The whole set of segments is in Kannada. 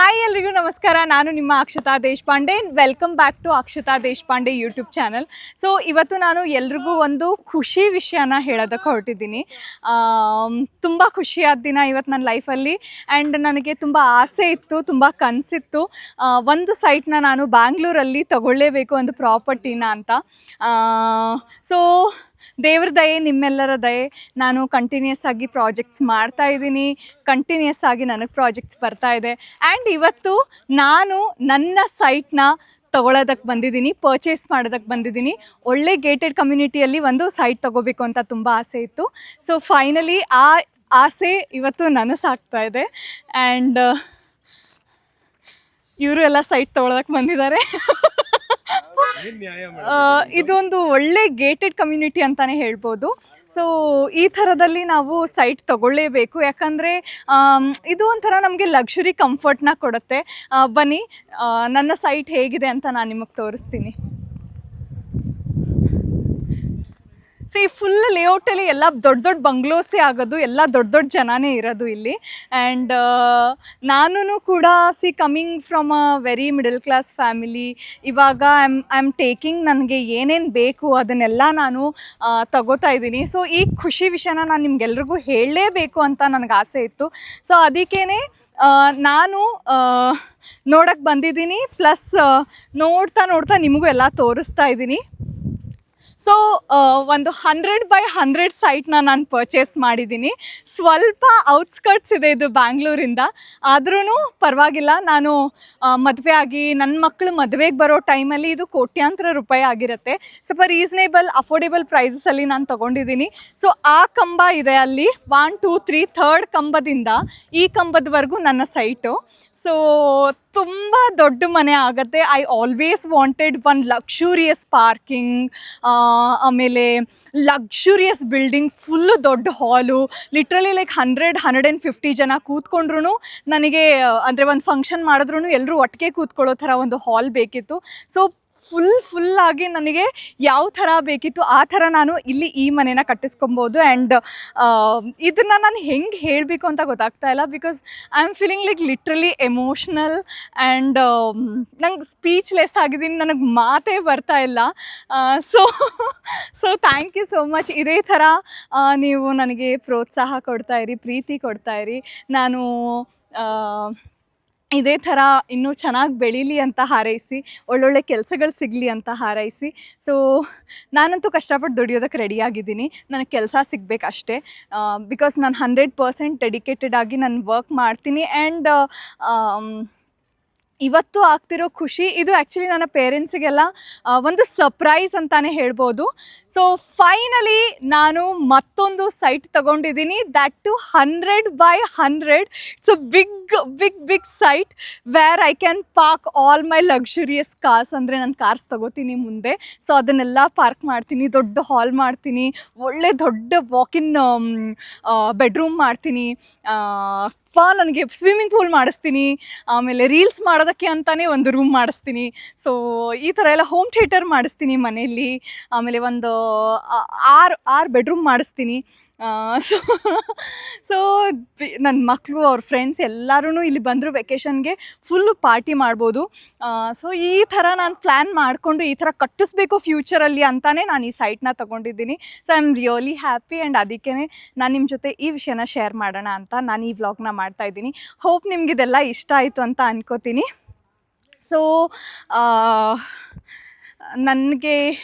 ಹಾಯ್ ಎಲ್ರಿಗೂ ನಮಸ್ಕಾರ. ನಾನು ನಿಮ್ಮ Akshata Deshpande. Welcome back to Akshata Deshpande YouTube channel. So ಇವತ್ತು ನಾನು ಎಲ್ರಿಗೂ ಒಂದು ಖುಷಿ ವಿಷಯನ ಹೇಳೋದಕ್ಕೆ ಹೊರಟಿದ್ದೀನಿ. ತುಂಬ ಖುಷಿಯಾದ ದಿನ ಇವತ್ತು ನನ್ನ ಲೈಫಲ್ಲಿ. ಆ್ಯಂಡ್ ನನಗೆ ತುಂಬ ಆಸೆ ಇತ್ತು, ತುಂಬ ಕನಸಿತ್ತು. ಒಂದು ಸೈಟ್ನ ನಾನು ಬ್ಯಾಂಗ್ಳೂರಲ್ಲಿ ತಗೊಳ್ಳೇಬೇಕು, ಒಂದು ಪ್ರಾಪರ್ಟಿನ ಅಂತ. ಸೊ ದೇವ್ರ ದಯೆ, ನಿಮ್ಮೆಲ್ಲರ ದಯೆ, ನಾನು ಕಂಟಿನ್ಯೂಸ್ ಆಗಿ ಪ್ರಾಜೆಕ್ಟ್ಸ್ ಮಾಡ್ತಾಯಿದ್ದೀನಿ. ಕಂಟಿನ್ಯೂಸ್ ಆಗಿ ನನಗೆ ಪ್ರಾಜೆಕ್ಟ್ಸ್ ಬರ್ತಾ ಇದೆ. ಆ್ಯಂಡ್ ಇವತ್ತು ನಾನು ನನ್ನ ಸೈಟ್ನ ತೊಗೊಳೋದಕ್ಕೆ ಬಂದಿದ್ದೀನಿ, ಪರ್ಚೇಸ್ ಮಾಡೋದಕ್ಕೆ ಬಂದಿದ್ದೀನಿ. ಒಳ್ಳೆ ಗೇಟೆಡ್ ಕಮ್ಯುನಿಟಿಯಲ್ಲಿ ಒಂದು ಸೈಟ್ ತೊಗೋಬೇಕು ಅಂತ ತುಂಬ ಆಸೆ ಇತ್ತು. ಸೊ ಫೈನಲಿ ಆ ಆಸೆ ಇವತ್ತು ನನಸಾಗ್ತಾ ಇದೆ. ಆ್ಯಂಡ್ ಇವರು ಎಲ್ಲ ಸೈಟ್ ತೊಗೊಳೋದಕ್ಕೆ ಬಂದಿದ್ದಾರೆ. ಇದೊಂದು ಒಳ್ಳೆ ಗೇಟೆಡ್ ಕಮ್ಯುನಿಟಿ ಅಂತಲೇ ಹೇಳ್ಬೋದು. ಸೊ ಈ ಥರದಲ್ಲಿ ನಾವು ಸೈಟ್ ತೊಗೊಳ್ಳೇಬೇಕು, ಯಾಕಂದರೆ ಇದು ಒಂಥರ ನಮಗೆ ಲಕ್ಸುರಿ ಕಂಫರ್ಟ್ನ ಕೊಡುತ್ತೆ. ಬನ್ನಿ, ನನ್ನ ಸೈಟ್ ಹೇಗಿದೆ ಅಂತ ನಾನು ನಿಮಗೆ ತೋರಿಸ್ತೀನಿ. ಸೊ ಈ ಫುಲ್ ಲೇಔಟಲ್ಲಿ ಎಲ್ಲ ದೊಡ್ಡ ದೊಡ್ಡ ಬಂಗ್ಲೋಸೇ ಆಗೋದು, ಎಲ್ಲ ದೊಡ್ಡ ದೊಡ್ಡ ಜನನೇ ಇರೋದು ಇಲ್ಲಿ. ಆ್ಯಂಡ್ ನಾನು ಕೂಡ coming from a very middle class family. ಇವಾಗ ಐ ಆಮ್ ಟೇಕಿಂಗ್, ನನಗೆ ಏನೇನು ಬೇಕು ಅದನ್ನೆಲ್ಲ ನಾನು ತಗೋತಾ ಇದ್ದೀನಿ. ಸೊ ಈ ಖುಷಿ ವಿಷಯನ ನಾನು ನಿಮ್ಗೆಲ್ರಿಗೂ ಹೇಳಲೇಬೇಕು ಅಂತ ನನಗೆ ಆಸೆ ಇತ್ತು. ಸೊ ಅದಕ್ಕೇ ನಾನು ನೋಡೋಕ್ಕೆ ಬಂದಿದ್ದೀನಿ. ಪ್ಲಸ್ ನೋಡ್ತಾ ನೋಡ್ತಾ ನಿಮಗೂ ಎಲ್ಲ ತೋರಿಸ್ತಾ ಇದ್ದೀನಿ. ಸೊ ಒಂದು 100x100 ಸೈಟ್ನ ನಾನು ಪರ್ಚೇಸ್ ಮಾಡಿದ್ದೀನಿ. ಸ್ವಲ್ಪ ಔಟ್ಸ್ಕರ್ಟ್ಸ್ ಇದೆ ಇದು ಬ್ಯಾಂಗ್ಳೂರಿಂದ, ಆದ್ರೂ ಪರವಾಗಿಲ್ಲ. ನಾನು ಮದುವೆ ಆಗಿ ನನ್ನ ಮಕ್ಕಳು ಮದುವೆಗೆ ಬರೋ ಟೈಮಲ್ಲಿ ಇದು ಕೋಟ್ಯಾಂತರ ರೂಪಾಯಿ ಆಗಿರುತ್ತೆ. ಸ್ವಲ್ಪ ರೀಸನೇಬಲ್ ಅಫೋರ್ಡೆಬಲ್ ಪ್ರೈಸಸಲ್ಲಿ ನಾನು ತೊಗೊಂಡಿದ್ದೀನಿ. ಸೊ ಆ ಕಂಬ ಇದೆ ಅಲ್ಲಿ, 1 2 3 ಥರ್ಡ್ ಕಂಬದಿಂದ ಈ ಕಂಬದವರೆಗೂ ನನ್ನ ಸೈಟು. ಸೊ ತುಂಬ ದೊಡ್ಡ ಮನೆ ಆಗುತ್ತೆ. I always wanted one luxurious parking, ಆಮೇಲೆ ಲಕ್ಸುರಿಯಸ್ ಬಿಲ್ಡಿಂಗ್, ಫುಲ್ಲು ದೊಡ್ಡ ಹಾಲು, ಲಿಟ್ರಲಿ ಲೈಕ್ 100-150 ಜನ ಕೂತ್ಕೊಂಡ್ರು ನನಗೆ, ಅಂದರೆ ಒಂದು ಫಂಕ್ಷನ್ ಮಾಡಿದ್ರೂ ಎಲ್ಲರೂ ಒಟ್ಟಿಗೆ ಕೂತ್ಕೊಳ್ಳೋ ಥರ ಒಂದು ಹಾಲ್ ಬೇಕಿತ್ತು. ಸೊ ಫುಲ್ಲಾಗಿ ನನಗೆ ಯಾವ ಥರ ಬೇಕಿತ್ತು ಆ ಥರ ನಾನು ಇಲ್ಲಿ ಈ ಮನೇನ ಕಟ್ಟಿಸ್ಕೊಬೋದು. ಆ್ಯಂಡ್ ಇದನ್ನು ನಾನು ಹೆಂಗೆ ಹೇಳಬೇಕು ಅಂತ ಗೊತ್ತಾಗ್ತಾ ಇಲ್ಲ, because I am feeling like literally emotional. And ನಂಗೆ ಸ್ಪೀಚ್ಲೆಸ್ ಆಗಿದ್ದೀನಿ, ನನಗೆ ಮಾತೇ ಬರ್ತಾ ಇಲ್ಲ. So thank you so much. ಇದೇ ಥರ ನೀವು ನನಗೆ ಪ್ರೋತ್ಸಾಹ ಕೊಡ್ತಾಯಿರಿ, ಪ್ರೀತಿ ಕೊಡ್ತಾಯಿರಿ. ನಾನು ಇದೇ ಥರ ಇನ್ನೂ ಚೆನ್ನಾಗಿ ಬೆಳೀಲಿ ಅಂತ ಹಾರೈಸಿ, ಒಳ್ಳೊಳ್ಳೆ ಕೆಲಸಗಳು ಸಿಗಲಿ ಅಂತ ಹಾರೈಸಿ. ಸೊ ನಾನಂತೂ ಕಷ್ಟಪಟ್ಟು ದುಡಿಯೋದಕ್ಕೆ ರೆಡಿಯಾಗಿದ್ದೀನಿ. ನನಗೆ ಕೆಲಸ ಸಿಗಬೇಕಷ್ಟೇ. ಬಿಕಾಸ್ ನಾನು 100% ಡೆಡಿಕೇಟೆಡ್ ಆಗಿ ನಾನು ವರ್ಕ್ ಮಾಡ್ತೀನಿ. ಆ್ಯಂಡ್ ಇವತ್ತು ಆಗ್ತಿರೋ ಖುಷಿ ಇದು ಆ್ಯಕ್ಚುಲಿ ನನ್ನ ಪೇರೆಂಟ್ಸಿಗೆಲ್ಲ ಒಂದು ಸರ್ಪ್ರೈಸ್ ಅಂತಲೇ ಹೇಳ್ಬೋದು. ಸೊ ಫೈನಲಿ ನಾನು ಮತ್ತೊಂದು ಸೈಟ್ ತೊಗೊಂಡಿದ್ದೀನಿ, that too 100x100. It's a big site where I can park all my luxurious cars. ಅಂದರೆ ನಾನು ಕಾರ್ಸ್ ತೊಗೋತೀನಿ ಮುಂದೆ, ಸೊ ಅದನ್ನೆಲ್ಲ ಪಾರ್ಕ್ ಮಾಡ್ತೀನಿ. ದೊಡ್ಡ ಹಾಲ್ ಮಾಡ್ತೀನಿ, ಒಳ್ಳೆ ದೊಡ್ಡ ವಾಕಿನ್ ಬೆಡ್ರೂಮ್ ಮಾಡ್ತೀನಿ. ನನಗೆ ಸ್ವಿಮ್ಮಿಂಗ್ ಪೂಲ್ ಮಾಡಿಸ್ತೀನಿ, ಆಮೇಲೆ ರೀಲ್ಸ್ ಮಾಡೋದಕ್ಕೆ ಅಂತಲೇ ಒಂದು ರೂಮ್ ಮಾಡಿಸ್ತೀನಿ. ಸೊ ಈ ಥರ ಎಲ್ಲ ಹೋಮ್ ಥಿಯೇಟರ್ ಮಾಡಿಸ್ತೀನಿ ಮನೆಯಲ್ಲಿ. ಆಮೇಲೆ ಒಂದು 6 ಬೆಡ್ರೂಮ್ ಮಾಡಿಸ್ತೀನಿ. ಸೊ ನನ್ನ ಮಕ್ಕಳು, ಅವ್ರ ಫ್ರೆಂಡ್ಸ್ ಎಲ್ಲರೂ ಇಲ್ಲಿ ಬಂದರು ವೆಕೇಷನ್ಗೆ, ಫುಲ್ಲು ಪಾರ್ಟಿ ಮಾಡ್ಬೋದು. ಸೊ ಈ ಥರ ನಾನು ಪ್ಲ್ಯಾನ್ ಮಾಡಿಕೊಂಡು ಈ ಥರ ಕಟ್ಟಿಸ್ಬೇಕು ಫ್ಯೂಚರಲ್ಲಿ ಅಂತಲೇ ನಾನು ಈ ಸೈಟ್ನ ತೊಗೊಂಡಿದ್ದೀನಿ. So I am really happy. And ಅದಕ್ಕೇ ನಾನು ನಿಮ್ಮ ಜೊತೆ ಈ ವಿಷಯನ ಶೇರ್ ಮಾಡೋಣ ಅಂತ ನಾನು ಈ ವ್ಲಾಗ್ನ ಮಾಡ್ತಾಯಿದ್ದೀನಿ. ಹೋಪ್ ನಿಮಗಿದೆಲ್ಲ ಇಷ್ಟ ಆಯಿತು ಅಂತ ಅನ್ಕೋತೀನಿ. ಸೊ ನನಗೆ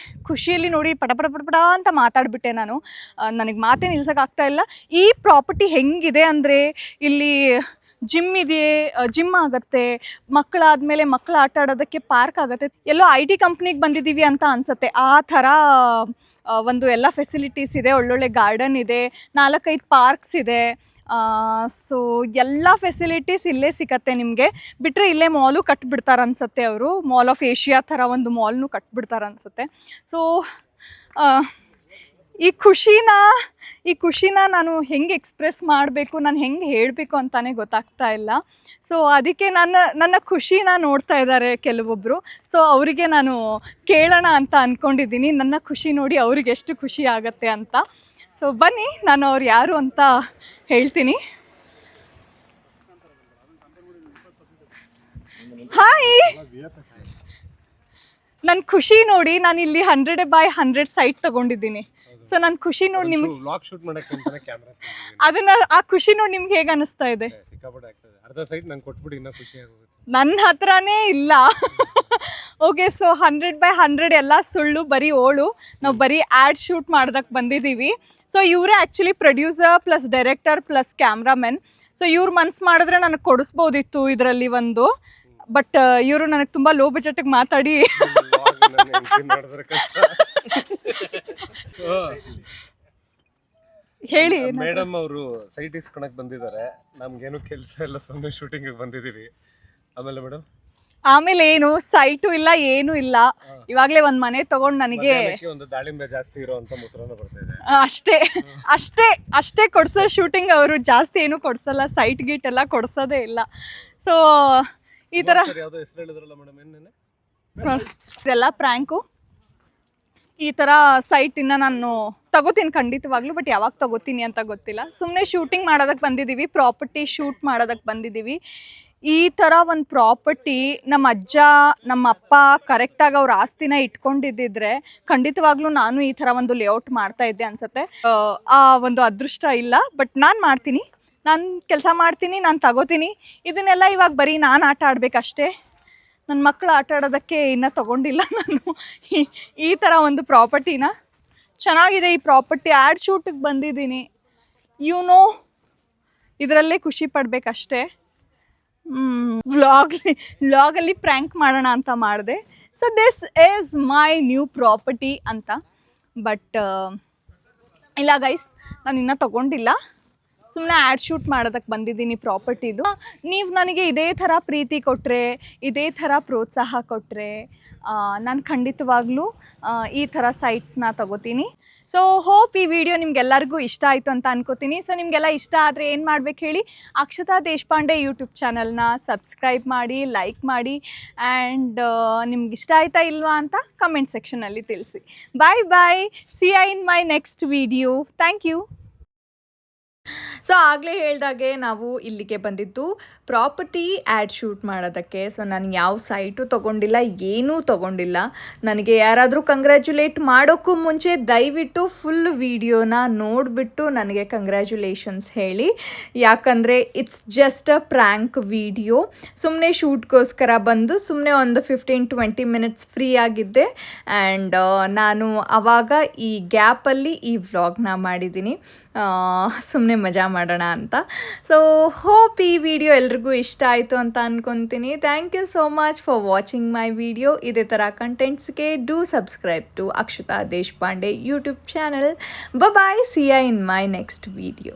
ಖುಷಿಯಲ್ಲಿ ನೋಡಿ ಪಟ ಅಂತ ಮಾತಾಡಿಬಿಟ್ಟೆ ನಾನು. ನನಗೆ ಮಾತೇ ನಿಲ್ಸೋಕ್ಕಾಗ್ತಾ ಇಲ್ಲ. ಈ ಪ್ರಾಪರ್ಟಿ ಹೆಂಗಿದೆ ಅಂದರೆ, ಇಲ್ಲಿ ಜಿಮ್ ಇದೆ, ಜಿಮ್ ಆಗುತ್ತೆ, ಮಕ್ಕಳಾದಮೇಲೆ ಮಕ್ಕಳು ಆಟ ಆಡೋದಕ್ಕೆ ಪಾರ್ಕ್ ಆಗುತ್ತೆ. ಎಲ್ಲೋ IT ಕಂಪ್ನಿಗೆ ಬಂದಿದ್ದೀವಿ ಅಂತ ಅನಿಸುತ್ತೆ, ಆ ಥರ ಒಂದು ಎಲ್ಲ ಫೆಸಿಲಿಟೀಸ್ ಇದೆ. ಒಳ್ಳೊಳ್ಳೆ ಗಾರ್ಡನ್ ಇದೆ, 4-5 ಪಾರ್ಕ್ಸ್ ಇದೆ. ಸೊ ಎಲ್ಲ ಫೆಸಿಲಿಟೀಸ್ ಇಲ್ಲೇ ಸಿಗತ್ತೆ ನಿಮಗೆ. ಬಿಟ್ಟರೆ ಇಲ್ಲೇ ಮಾಲು ಕಟ್ಬಿಡ್ತಾರೆ ಅನಿಸುತ್ತೆ ಅವರು, ಮಾಲ್ ಆಫ್ ಏಷ್ಯಾ ಥರ ಒಂದು ಮಾಲ್ನು ಕಟ್ಬಿಡ್ತಾರೆ ಅನಿಸುತ್ತೆ. ಸೊ ಈ ಖುಷಿನ ನಾನು ಹೆಂಗೆ ಎಕ್ಸ್ಪ್ರೆಸ್ ಮಾಡಬೇಕು, ನಾನು ಹೆಂಗೆ ಹೇಳಬೇಕು ಅಂತಲೇ ಗೊತ್ತಾಗ್ತಾ ಇಲ್ಲ. ಸೊ ಅದಕ್ಕೆ ನನ್ನ ಖುಷಿನ ನೋಡ್ತಾ ಇದ್ದಾರೆ ಕೆಲವೊಬ್ಬರು. ಸೊ ಅವರಿಗೆ ನಾನು ಕೇಳೋಣ ಅಂತ ಅಂದ್ಕೊಂಡಿದ್ದೀನಿ, ನನ್ನ ಖುಷಿ ನೋಡಿ ಅವ್ರಿಗೆ ಎಷ್ಟು ಖುಷಿ ಆಗುತ್ತೆ ಅಂತ. ಸೊ ಬನ್ನಿ, ನಾನು ಅವ್ರು ಯಾರು ಅಂತ ಹೇಳ್ತೀನಿ. ಹಾಯ್. ನನ್ನ ಖುಷಿ ನೋಡಿ, ನಾನು ಇಲ್ಲಿ 100/100 ಸೈಟ್ ತಗೊಂಡಿದ್ದೀನಿ. ಸೊ ನನ್ನ ಖುಷಿ ನೋಡಿ ನಿಮ್ಗೆ ವ್ಲಾಗ್ ಶೂಟ್ ಮಾಡಕ್ಕೆ ಅಂತಾನೆ ಕ್ಯಾಮೆರಾ ಅದನ್ನ ಆ ಖುಷಿ ನೋಡಿ ನಿಮ್ಗೆ ಹೇಗೆ ಅನಿಸ್ತಾ ಇದೆ? ಸಿಕ್ಕಾಪಟ್ಟೆ ಆಗ್ತದೆ. ಅರ್ಧ ಸೈಟ್ ನಂಗೆ ಕೊಟ್ಬಿಡಿ ಇನ್ನೂ ಖುಷಿ ಆಗೋಗುತ್ತೆ. ನನ್ನ ಹತ್ರನೇ ಇಲ್ಲ. ಓಕೆ, ಸೊ 100/100 ಎಲ್ಲ ಸುಳ್ಳು, ಬರೀ ಓಳು. ನಾವು ಬರೀ ಆ್ಯಡ್ ಶೂಟ್ ಮಾಡೋದಕ್ಕೆ ಬಂದಿದ್ದೀವಿ. ಸೊ ಇವರೇ actually producer plus director plus cameraman. So ಇವ್ರು ಮನ್ಸು ಮಾಡಿದ್ರೆ ನನಗೆ ಕೊಡಿಸ್ಬೋದಿತ್ತು ಇದರಲ್ಲಿ ಒಂದು, ಬಟ್ ಇವರು ನನಗೆ ತುಂಬ ಲೋ ಬಜೆಟಿಗೆ ಮಾತಾಡಿ ಹೇಳಿ. ಮೇಡಮ್ ಅವರು ಸೈಟ್ ಇಸ್ಕೊಳಕ್ ಬಂದಿದ್ದಾರೆ, ನಮ್ಗೇನು ಕೆಲಸ ಇಲ್ಲ, ಸುಮ್ಮನೆ ಶೂಟಿಂಗ್ ಬಂದಿದ್ದೀವಿ. ಆಮೇಲೆ ಮೇಡಮ್ ಆಮೇಲೆ ಏನು ಸೈಟು ಇಲ್ಲ, ಏನು ಇಲ್ಲ. ಇವಾಗಲೇ ಒಂದು ಮನೆ ತಗೊಂಡು ನನಗೆ ಒಂದು ದಾಳಿಂಬೆ ಜಾಸ್ತಿ ಇರೋಂಥ ಮೊಸರನ್ನ ಬರ್ತಿದೆ. ಅಷ್ಟೇ ಅಷ್ಟೇ ಅಷ್ಟೇ ಕೊಡ್ಸೋ ಶೂಟಿಂಗ್. ಅವರು ಜಾಸ್ತಿ ಏನು ಕೊಡ್ಸಲ್ಲ, ಸೈಟ್ ಗೀಟ್ ಎಲ್ಲ ಕೊಡ್ಸೋದೇ ಇಲ್ಲ. ಸೊ ಈ ಥರ ಯಾವುದೋ ಹೆಸರು ಹೇಳಿದ್ರಲ್ಲ ಮೇಡಮ್, ಏನೇನೆ ಇದೆಲ್ಲ ಪ್ರ್ಯಾಂಕು. ಈ ಥರ ಸೈಟಿನ ನಾನು ತಗೋತೀನಿ ಖಂಡಿತವಾಗ್ಲೂ, ಬಟ್ ಯಾವಾಗ ತಗೋತೀನಿ ಅಂತ ಗೊತ್ತಿಲ್ಲ. ಸುಮ್ಮನೆ ಶೂಟಿಂಗ್ ಮಾಡೋದಕ್ಕೆ ಬಂದಿದ್ದೀವಿ, ಪ್ರಾಪರ್ಟಿ ಶೂಟ್ ಮಾಡೋದಕ್ಕೆ ಬಂದಿದ್ದೀವಿ. ಈ ಥರ ಒಂದು ಪ್ರಾಪರ್ಟಿ ನಮ್ಮ ಅಜ್ಜ ನಮ್ಮ ಅಪ್ಪ ಕರೆಕ್ಟಾಗಿ ಅವ್ರ ಆಸ್ತಿನ ಇಟ್ಕೊಂಡಿದ್ದಿದ್ರೆ ಖಂಡಿತವಾಗ್ಲೂ ನಾನು ಈ ಥರ ಒಂದು ಲೇಔಟ್ ಮಾಡ್ತಾ ಇದ್ದೆ ಅನ್ಸುತ್ತೆ. ಆ ಒಂದು ಅದೃಷ್ಟ ಇಲ್ಲ, ಬಟ್ ನಾನು ಮಾಡ್ತೀನಿ, ನಾನು ಕೆಲಸ ಮಾಡ್ತೀನಿ, ನಾನು ತಗೋತೀನಿ. ಇದನ್ನೆಲ್ಲ ಇವಾಗ ಬರೀ ನಾನು ಆಟ ಆಡಬೇಕಷ್ಟೇ. ನನ್ನ ಮಕ್ಕಳು ಆಟ ಆಡೋದಕ್ಕೆ ಇನ್ನೂ ತೊಗೊಂಡಿಲ್ಲ ನಾನು ಈ ಥರ ಒಂದು ಪ್ರಾಪರ್ಟಿನ. ಚೆನ್ನಾಗಿದೆ ಈ ಪ್ರಾಪರ್ಟಿ. ಆ್ಯಡ್ ಶೂಟಿಗೆ ಬಂದಿದ್ದೀನಿ, ಇದರಲ್ಲೇ ಖುಷಿ ಪಡಬೇಕಷ್ಟೇ. ವ್ಲಾಗಲ್ಲಿ ಪ್ರ್ಯಾಂಕ್ ಮಾಡೋಣ ಅಂತ ಮಾಡಿದೆ. So this is my new property ಅಂತ. ಬಟ್ ಇಲ್ಲ ಗೈಸ್, ನಾನು ಇನ್ನೂ ತೊಗೊಂಡಿಲ್ಲ, ಸುಮ್ಮನೆ ಆ್ಯಡ್ ಶೂಟ್ ಮಾಡೋದಕ್ಕೆ ಬಂದಿದ್ದೀನಿ ಪ್ರಾಪರ್ಟಿದು. ನೀವು ನನಗೆ ಇದೇ ಥರ ಪ್ರೀತಿ ಕೊಟ್ಟರೆ, ಇದೇ ಥರ ಪ್ರೋತ್ಸಾಹ ಕೊಟ್ಟರೆ ನಾನು ಖಂಡಿತವಾಗ್ಲೂ ಈ ಥರ ಸೈಟ್ಸ್ನ ತಗೋತೀನಿ. ಸೊ ಹೋಪ್ ಈ ವಿಡಿಯೋ ನಿಮ್ಗೆಲ್ಲರಿಗೂ ಇಷ್ಟ ಆಯಿತು ಅಂತ ಅನ್ಕೋತೀನಿ. ಸೊ ನಿಮಗೆಲ್ಲ ಇಷ್ಟ ಆದರೆ ಏನು ಮಾಡ್ಬೇಕು ಹೇಳಿ, ಅಕ್ಷತಾ ದೇಶಪಾಂಡೆ ಯೂಟ್ಯೂಬ್ ಚಾನಲ್ನ ಸಬ್ಸ್ಕ್ರೈಬ್ ಮಾಡಿ, ಲೈಕ್ ಮಾಡಿ, ಆ್ಯಂಡ್ ನಿಮ್ಗೆ ಇಷ್ಟ ಆಯ್ತಾ ಇಲ್ವಾ ಅಂತ ಕಮೆಂಟ್ ಸೆಕ್ಷನಲ್ಲಿ ತಿಳಿಸಿ. Bye bye, see I in my next video. Thank you. So ಆಗಲೇ ಹೇಳ್ದಾಗೆ ನಾವು ಇಲ್ಲಿಗೆ ಬಂದಿದ್ದು ಪ್ರಾಪರ್ಟಿ ಆ್ಯಡ್ ಶೂಟ್ ಮಾಡೋದಕ್ಕೆ. ಸೊ ನಾನು ಯಾವ ಸೈಟು ತೊಗೊಂಡಿಲ್ಲ, ಏನೂ ತೊಗೊಂಡಿಲ್ಲ. ನನಗೆ ಯಾರಾದರೂ ಕಂಗ್ರ್ಯಾಚುಲೇಟ್ ಮಾಡೋಕ್ಕೂ ಮುಂಚೆ ದಯವಿಟ್ಟು ಫುಲ್ ವಿಡಿಯೋನ ನೋಡಿಬಿಟ್ಟು ನನಗೆ ಕಂಗ್ರ್ಯಾಚುಲೇಷನ್ಸ್ ಹೇಳಿ. ಯಾಕಂದರೆ it's just a prank video. ಸುಮ್ಮನೆ ಶೂಟ್ಗೋಸ್ಕರ ಬಂದು ಸುಮ್ಮನೆ ಒಂದು 15-20 ಮಿನಿಟ್ಸ್ ಫ್ರೀ ಆಗಿದ್ದೆ. ಆ್ಯಂಡ್ ನಾನು ಆವಾಗ ಈ ಗ್ಯಾಪಲ್ಲಿ ಈ ವ್ಲಾಗ್ನ ಮಾಡಿದ್ದೀನಿ, ಸುಮ್ಮನೆ ಮಜಾ ಮಾಡೋಣ ಅಂತ. ಸೊ ಹೋಪ್ ಈ ವಿಡಿಯೋ ಎಲ್ರಿಗೂ ಇಷ್ಟ ಆಯಿತು ಅಂತ ಅಂದ್ಕೊತೀನಿ. Thank you so much for watching my video. ಇದೇ ಥರ ಕಂಟೆಂಟ್ಸ್ಗೆ do subscribe to Akshata Deshpande YouTube channel. Bye, see you in my next video.